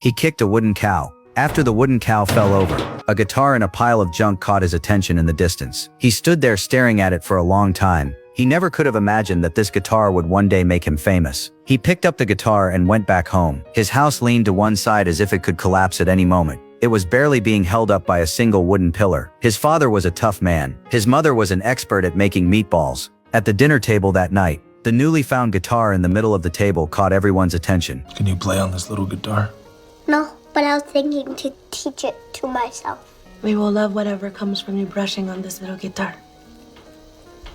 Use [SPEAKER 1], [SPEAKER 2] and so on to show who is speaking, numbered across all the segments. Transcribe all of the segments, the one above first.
[SPEAKER 1] He kicked a wooden cow. After the wooden cow fell over, a guitar in a pile of junk caught his attention in the distance. He stood there staring at it for a long time. He never could have imagined that this guitar would one day make him famous. He picked up the guitar and went back home. His house leaned to one side as if it could collapse at any moment. It was barely being held up by a single wooden pillar. His father was a tough man. His mother was an expert at making meatballs. At the dinner table that night, the newly found guitar in the middle of the table caught everyone's attention.
[SPEAKER 2] Can you play on this little guitar?
[SPEAKER 3] No, but I was thinking to teach it to myself.
[SPEAKER 4] We will love whatever comes from you brushing on this little guitar.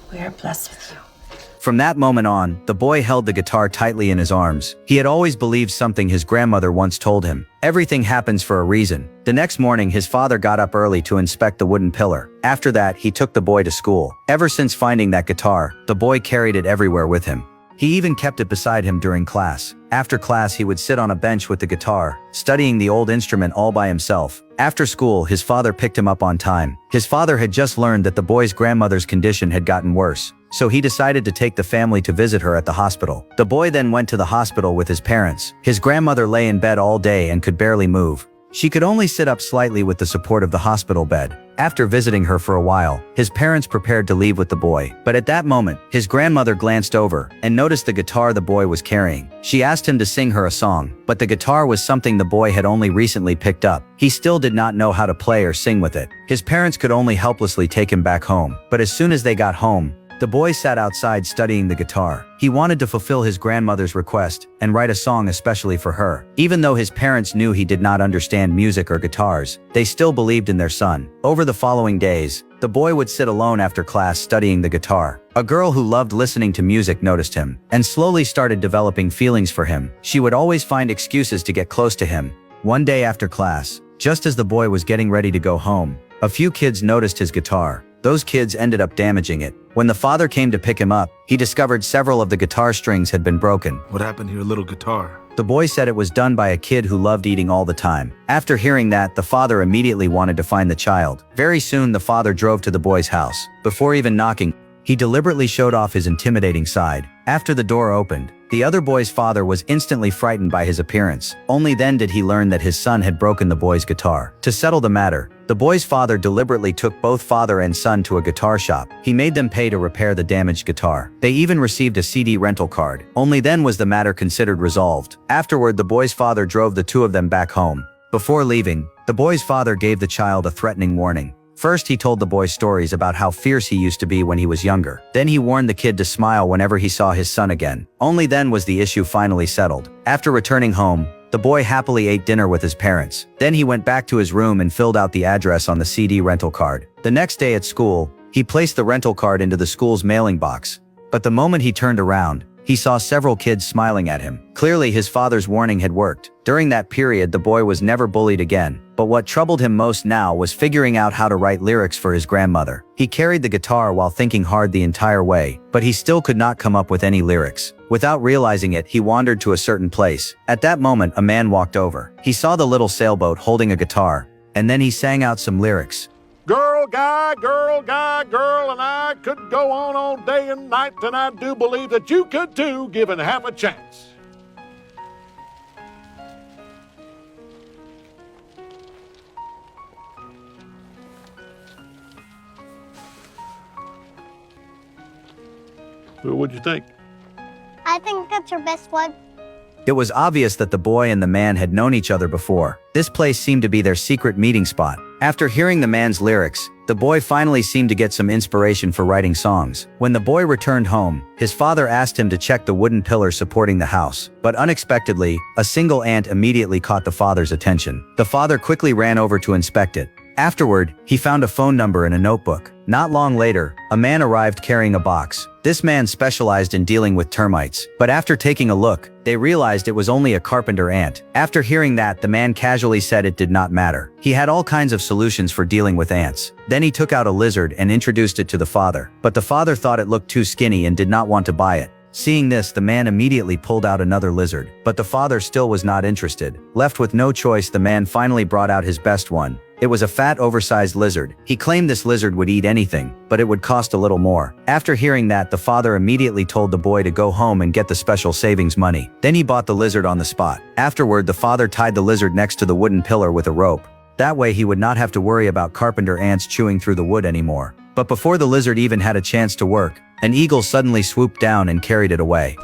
[SPEAKER 4] We are blessed with you.
[SPEAKER 1] From that moment on, the boy held the guitar tightly in his arms. He had always believed something his grandmother once told him. Everything happens for a reason. The next morning, his father got up early to inspect the wooden pillar. After that, he took the boy to school. Ever since finding that guitar, the boy carried it everywhere with him. He even kept it beside him during class. After class, he would sit on a bench with the guitar, studying the old instrument all by himself. After school, his father picked him up on time. His father had just learned that the boy's grandmother's condition had gotten worse, so he decided to take the family to visit her at the hospital. The boy then went to the hospital with his parents. His grandmother lay in bed all day and could barely move. She could only sit up slightly with the support of the hospital bed. After visiting her for a while, his parents prepared to leave with the boy. But at that moment, his grandmother glanced over and noticed the guitar the boy was carrying. She asked him to sing her a song, but the guitar was something the boy had only recently picked up. He still did not know how to play or sing with it. His parents could only helplessly take him back home. But as soon as they got home, the boy sat outside studying the guitar. He wanted to fulfill his grandmother's request and write a song especially for her. Even though his parents knew he did not understand music or guitars, they still believed in their son. Over the following days, the boy would sit alone after class studying the guitar. A girl who loved listening to music noticed him and slowly started developing feelings for him. She would always find excuses to get close to him. One day after class, just as the boy was getting ready to go home, a few kids noticed his guitar. Those kids ended up damaging it. When the father came to pick him up, he discovered several of the guitar strings had been broken.
[SPEAKER 2] What happened to your little guitar?
[SPEAKER 1] The boy said it was done by a kid who loved eating all the time. After hearing that, the father immediately wanted to find the child. Very soon, the father drove to the boy's house. Before even knocking, he deliberately showed off his intimidating side. After the door opened, the other boy's father was instantly frightened by his appearance. Only then did he learn that his son had broken the boy's guitar. To settle the matter, the boy's father deliberately took both father and son to a guitar shop. He made them pay to repair the damaged guitar. They even received a CD rental card. Only then was the matter considered resolved. Afterward, the boy's father drove the two of them back home. Before leaving, the boy's father gave the child a threatening warning. First, he told the boy stories about how fierce he used to be when he was younger. Then he warned the kid to smile whenever he saw his son again. Only then was the issue finally settled. After returning home, the boy happily ate dinner with his parents. Then he went back to his room and filled out the address on the CD rental card. The next day at school, he placed the rental card into the school's mailing box. But the moment he turned around, he saw several kids smiling at him. Clearly, his father's warning had worked. During that period, the boy was never bullied again. But what troubled him most now was figuring out how to write lyrics for his grandmother. He carried the guitar while thinking hard the entire way, but he still could not come up with any lyrics. Without realizing it, he wandered to a certain place. At that moment, a man walked over. He saw the little sailboat holding a guitar, and then he sang out some lyrics.
[SPEAKER 5] Girl, guy, girl, and I could go on all day and night, and I do believe that you could too, given half a chance. Well, what'd you think?
[SPEAKER 3] I think that's your best one.
[SPEAKER 1] It was obvious that the boy and the man had known each other before. This place seemed to be their secret meeting spot. After hearing the man's lyrics, the boy finally seemed to get some inspiration for writing songs. When the boy returned home, his father asked him to check the wooden pillar supporting the house. But unexpectedly, a single ant immediately caught the father's attention. The father quickly ran over to inspect it. Afterward, he found a phone number in a notebook. Not long later, a man arrived carrying a box. This man specialized in dealing with termites. But after taking a look, they realized it was only a carpenter ant. After hearing that, the man casually said it did not matter. He had all kinds of solutions for dealing with ants. Then he took out a lizard and introduced it to the father. But the father thought it looked too skinny and did not want to buy it. Seeing this, the man immediately pulled out another lizard. But the father still was not interested. Left with no choice, the man finally brought out his best one. It was a fat, oversized lizard. He claimed this lizard would eat anything, but it would cost a little more. After hearing that, the father immediately told the boy to go home and get the special savings money. Then he bought the lizard on the spot. Afterward, the father tied the lizard next to the wooden pillar with a rope. That way he would not have to worry about carpenter ants chewing through the wood anymore. But before the lizard even had a chance to work, an eagle suddenly swooped down and carried it away.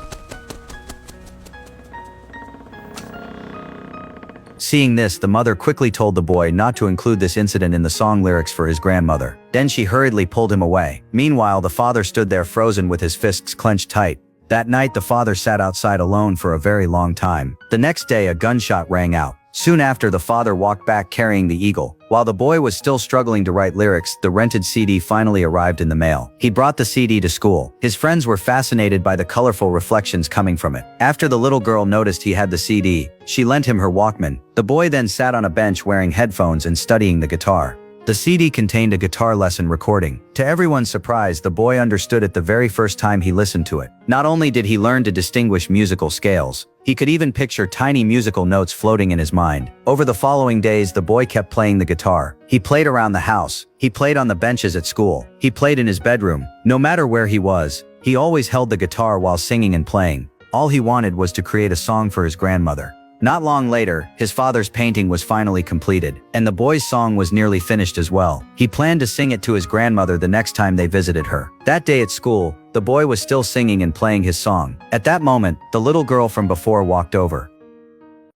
[SPEAKER 1] Seeing this, the mother quickly told the boy not to include this incident in the song lyrics for his grandmother. Then she hurriedly pulled him away. Meanwhile, the father stood there frozen with his fists clenched tight. That night, the father sat outside alone for a very long time. The next day, a gunshot rang out. Soon after, the father walked back carrying the eagle. While the boy was still struggling to write lyrics, the rented CD finally arrived in the mail. He brought the CD to school. His friends were fascinated by the colorful reflections coming from it. After the little girl noticed he had the CD, she lent him her Walkman. The boy then sat on a bench wearing headphones and studying the guitar. The CD contained a guitar lesson recording. To everyone's surprise, the boy understood it the very first time he listened to it. Not only did he learn to distinguish musical scales, he could even picture tiny musical notes floating in his mind. Over the following days, the boy kept playing the guitar. He played around the house. He played on the benches at school. He played in his bedroom. No matter where he was, he always held the guitar while singing and playing. All he wanted was to create a song for his grandmother. Not long later, his father's painting was finally completed, and the boy's song was nearly finished as well. He planned to sing it to his grandmother the next time they visited her. That day at school, the boy was still singing and playing his song. At that moment, the little girl from before walked over.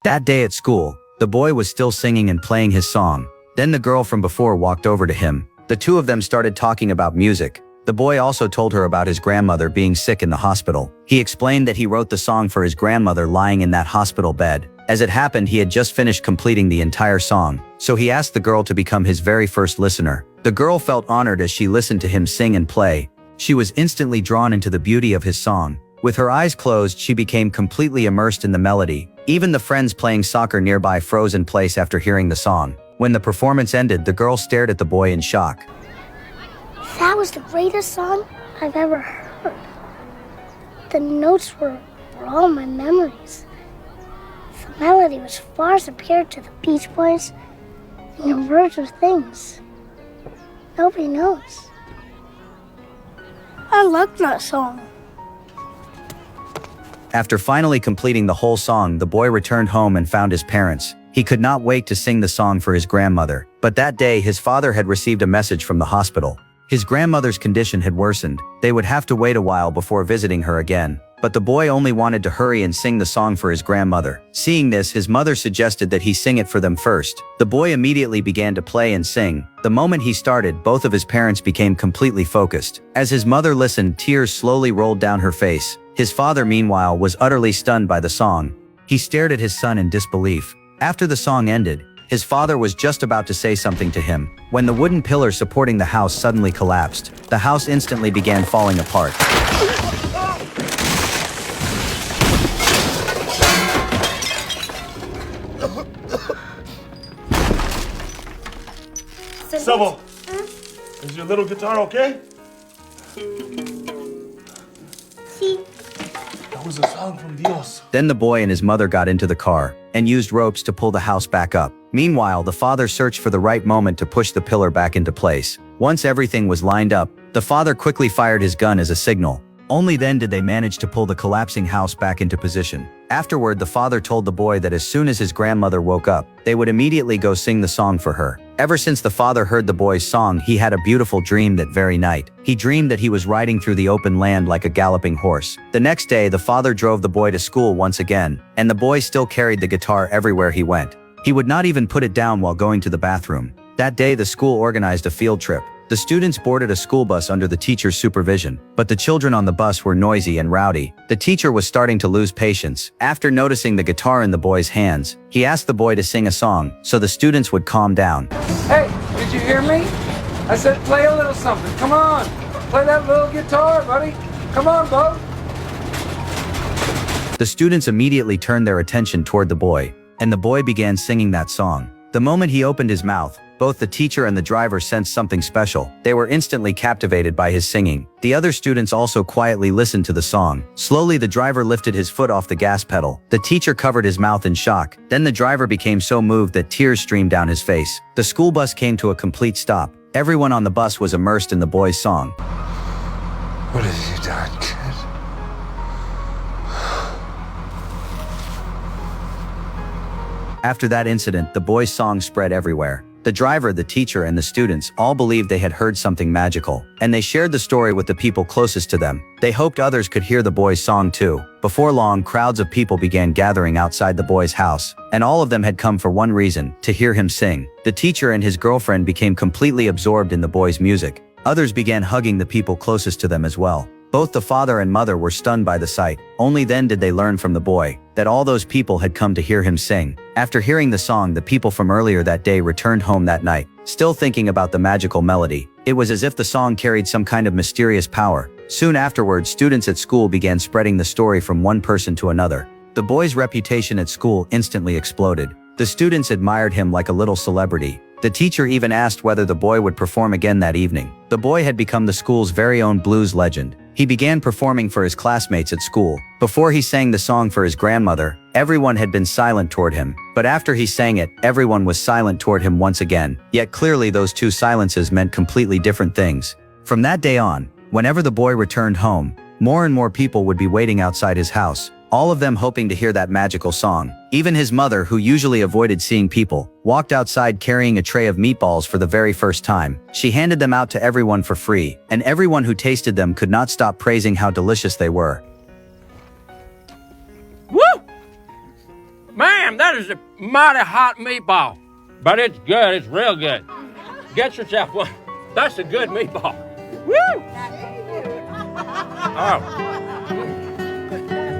[SPEAKER 1] That day at school, the boy was still singing and playing his song. Then the girl from before walked over to him. The two of them started talking about music. The boy also told her about his grandmother being sick in the hospital. He explained that he wrote the song for his grandmother lying in that hospital bed. As it happened, he had just finished completing the entire song, so he asked the girl to become his very first listener. The girl felt honored as she listened to him sing and play. She was instantly drawn into the beauty of his song. With her eyes closed, she became completely immersed in the melody. Even the friends playing soccer nearby froze in place after hearing the song. When the performance ended, the girl stared at the boy in shock.
[SPEAKER 3] That was the greatest song I've ever heard. The notes were all my memories. The melody was far superior to the Beach Boys, and the words were things nobody knows. I loved that song.
[SPEAKER 1] After finally completing the whole song, the boy returned home and found his parents. He could not wait to sing the song for his grandmother. But that day, his father had received a message from the hospital. His grandmother's condition had worsened. They would have to wait a while before visiting her again. But the boy only wanted to hurry and sing the song for his grandmother. Seeing this, his mother suggested that he sing it for them first. The boy immediately began to play and sing. The moment he started, both of his parents became completely focused. As his mother listened, tears slowly rolled down her face. His father, meanwhile, was utterly stunned by the song. He stared at his son in disbelief. After the song ended, his father was just about to say something to him, when the wooden pillar supporting the house suddenly collapsed. The house instantly began falling apart.
[SPEAKER 2] Sabo, is your little guitar okay?
[SPEAKER 3] See?
[SPEAKER 2] That was a song from Dios.
[SPEAKER 1] Then the boy and his mother got into the car and used ropes to pull the house back up. Meanwhile, the father searched for the right moment to push the pillar back into place. Once everything was lined up, the father quickly fired his gun as a signal. Only then did they manage to pull the collapsing house back into position. Afterward, the father told the boy that as soon as his grandmother woke up, they would immediately go sing the song for her. Ever since the father heard the boy's song, he had a beautiful dream that very night. He dreamed that he was riding through the open land like a galloping horse. The next day, the father drove the boy to school once again, and the boy still carried the guitar everywhere he went. He would not even put it down while going to the bathroom. That day, the school organized a field trip. The students boarded a school bus under the teacher's supervision, but the children on the bus were noisy and rowdy. The teacher was starting to lose patience. After noticing the guitar in the boy's hands, he asked the boy to sing a song, so the students would calm down.
[SPEAKER 6] Hey, did you hear me? I said play a little something. Come on, play that little guitar, buddy. Come on, Bo.
[SPEAKER 1] The students immediately turned their attention toward the boy, and the boy began singing that song. The moment he opened his mouth, Both the teacher and the driver sensed something special. They were instantly captivated by his singing. The other students also quietly listened to the song. Slowly, the driver lifted his foot off the gas pedal. The teacher covered his mouth in shock. Then the driver became so moved that tears streamed down his face. The school bus came to a complete stop. Everyone on the bus was immersed in the boy's song.
[SPEAKER 6] What have you done, kid?
[SPEAKER 1] After that incident, the boy's song spread everywhere. The driver, the teacher, and the students all believed they had heard something magical, and they shared the story with the people closest to them. They hoped others could hear the boy's song too. Before long, crowds of people began gathering outside the boy's house, and all of them had come for one reason: to hear him sing. The teacher and his girlfriend became completely absorbed in the boy's music. Others began hugging the people closest to them as well. Both the father and mother were stunned by the sight. Only then did they learn from the boy that all those people had come to hear him sing. After hearing the song, the people from earlier that day returned home that night, still thinking about the magical melody. It was as if the song carried some kind of mysterious power. Soon afterwards, students at school began spreading the story from one person to another. The boy's reputation at school instantly exploded. The students admired him like a little celebrity. The teacher even asked whether the boy would perform again that evening. The boy had become the school's very own blues legend. He began performing for his classmates at school. Before he sang the song for his grandmother, everyone had been silent toward him. But after he sang it, everyone was silent toward him once again. Yet clearly those two silences meant completely different things. From that day on, whenever the boy returned home, more and more people would be waiting outside his house, all of them hoping to hear that magical song. Even his mother, who usually avoided seeing people, walked outside carrying a tray of meatballs for the very first time. She handed them out to everyone for free, and everyone who tasted them could not stop praising how delicious they were.
[SPEAKER 7] Woo! Man, that is a mighty hot meatball. But it's good, it's real good. Get yourself one. That's a good meatball. Woo! Oh.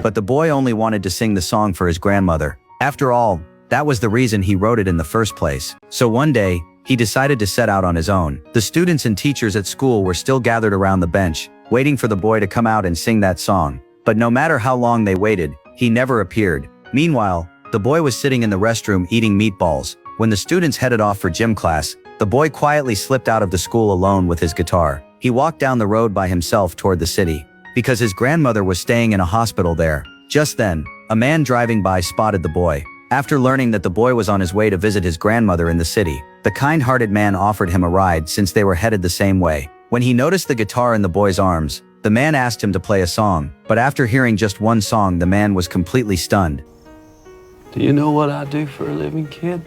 [SPEAKER 1] But the boy only wanted to sing the song for his grandmother. After all, that was the reason he wrote it in the first place. So one day, he decided to set out on his own. The students and teachers at school were still gathered around the bench, waiting for the boy to come out and sing that song. But no matter how long they waited, he never appeared. Meanwhile, the boy was sitting in the restroom eating meatballs. When the students headed off for gym class, the boy quietly slipped out of the school alone with his guitar. He walked down the road by himself toward the city, because his grandmother was staying in a hospital there. Just then, a man driving by spotted the boy. After learning that the boy was on his way to visit his grandmother in the city, the kind-hearted man offered him a ride since they were headed the same way. When he noticed the guitar in the boy's arms, the man asked him to play a song, but after hearing just one song, the man was completely stunned.
[SPEAKER 8] Do you know what I do for a living, kid?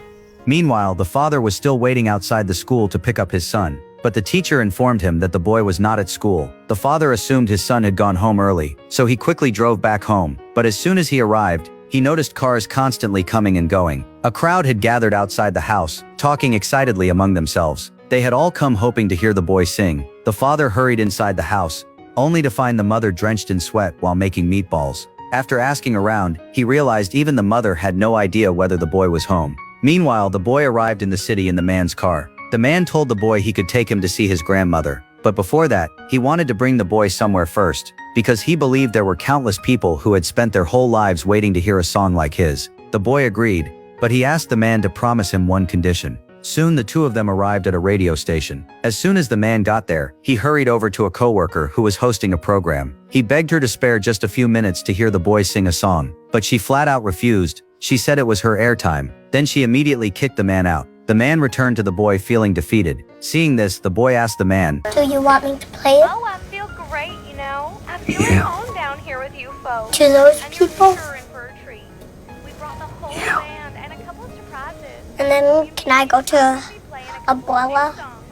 [SPEAKER 1] Meanwhile, the father was still waiting outside the school to pick up his son, but the teacher informed him that the boy was not at school. The father assumed his son had gone home early, so he quickly drove back home. But as soon as he arrived, he noticed cars constantly coming and going. A crowd had gathered outside the house, talking excitedly among themselves. They had all come hoping to hear the boy sing. The father hurried inside the house, only to find the mother drenched in sweat while making meatballs. After asking around, he realized even the mother had no idea whether the boy was home. Meanwhile, the boy arrived in the city in the man's car. The man told the boy he could take him to see his grandmother. But before that, he wanted to bring the boy somewhere first, because he believed there were countless people who had spent their whole lives waiting to hear a song like his. The boy agreed, but he asked the man to promise him one condition. Soon the two of them arrived at a radio station. As soon as the man got there, he hurried over to a coworker who was hosting a program. He begged her to spare just a few minutes to hear the boy sing a song, but she flat out refused. She said it was her airtime. Then she immediately kicked the man out. The man returned to the boy feeling defeated. Seeing this, the boy asked the man,
[SPEAKER 3] Do you want me to play it
[SPEAKER 9] Oh, I feel great, you know. I feel at home down here with you folks.
[SPEAKER 3] to those
[SPEAKER 9] And you're
[SPEAKER 3] people?
[SPEAKER 9] sure in for a treat. We brought the whole band and a couple of surprises.
[SPEAKER 3] And then can I go to
[SPEAKER 9] We'll be playing a
[SPEAKER 3] a
[SPEAKER 9] couple of
[SPEAKER 3] boila?
[SPEAKER 9] new songs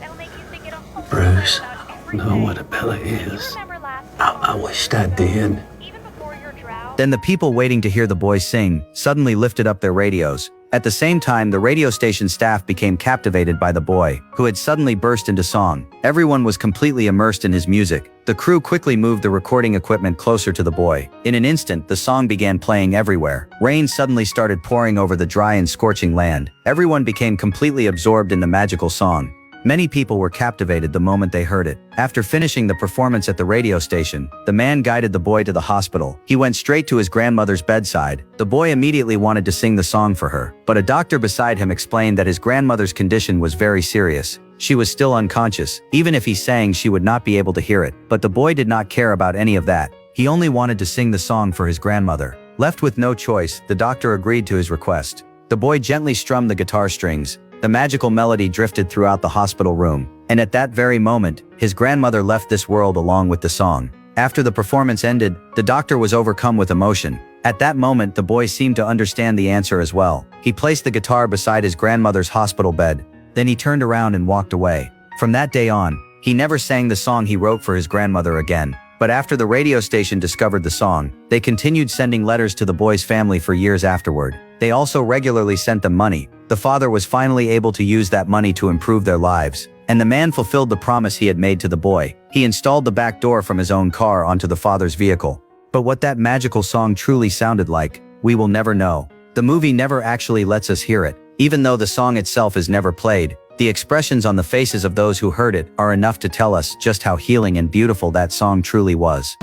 [SPEAKER 9] that'll make you think it a whole
[SPEAKER 8] Bruce,
[SPEAKER 9] lot about
[SPEAKER 8] I know
[SPEAKER 9] everything.
[SPEAKER 8] what a Bella
[SPEAKER 9] You
[SPEAKER 8] is.
[SPEAKER 9] remember last
[SPEAKER 8] I wished I did.
[SPEAKER 9] even before your drought.
[SPEAKER 1] Then the people waiting to hear the boy sing suddenly lifted up their radios. At the same time, the radio station staff became captivated by the boy, who had suddenly burst into song. Everyone was completely immersed in his music. The crew quickly moved the recording equipment closer to the boy. In an instant, the song began playing everywhere. Rain suddenly started pouring over the dry and scorching land. Everyone became completely absorbed in the magical song. Many people were captivated the moment they heard it. After finishing the performance at the radio station, the man guided the boy to the hospital. He went straight to his grandmother's bedside. The boy immediately wanted to sing the song for her, but a doctor beside him explained that his grandmother's condition was very serious. She was still unconscious. Even if he sang, she would not be able to hear it. But the boy did not care about any of that. He only wanted to sing the song for his grandmother. Left with no choice, the doctor agreed to his request. The boy gently strummed the guitar strings. The magical melody drifted throughout the hospital room, and at that very moment, his grandmother left this world along with the song. After the performance ended, the doctor was overcome with emotion. At that moment, the boy seemed to understand the answer as well. He placed the guitar beside his grandmother's hospital bed. Then he turned around and walked away. From that day on, he never sang the song he wrote for his grandmother again. But after the radio station discovered the song, they continued sending letters to the boy's family for years afterward. They also regularly sent them money. The father was finally able to use that money to improve their lives. And the man fulfilled the promise he had made to the boy. He installed the back door from his own car onto the father's vehicle. But what that magical song truly sounded like, we will never know. The movie never actually lets us hear it. Even though the song itself is never played, the expressions on the faces of those who heard it are enough to tell us just how healing and beautiful that song truly was.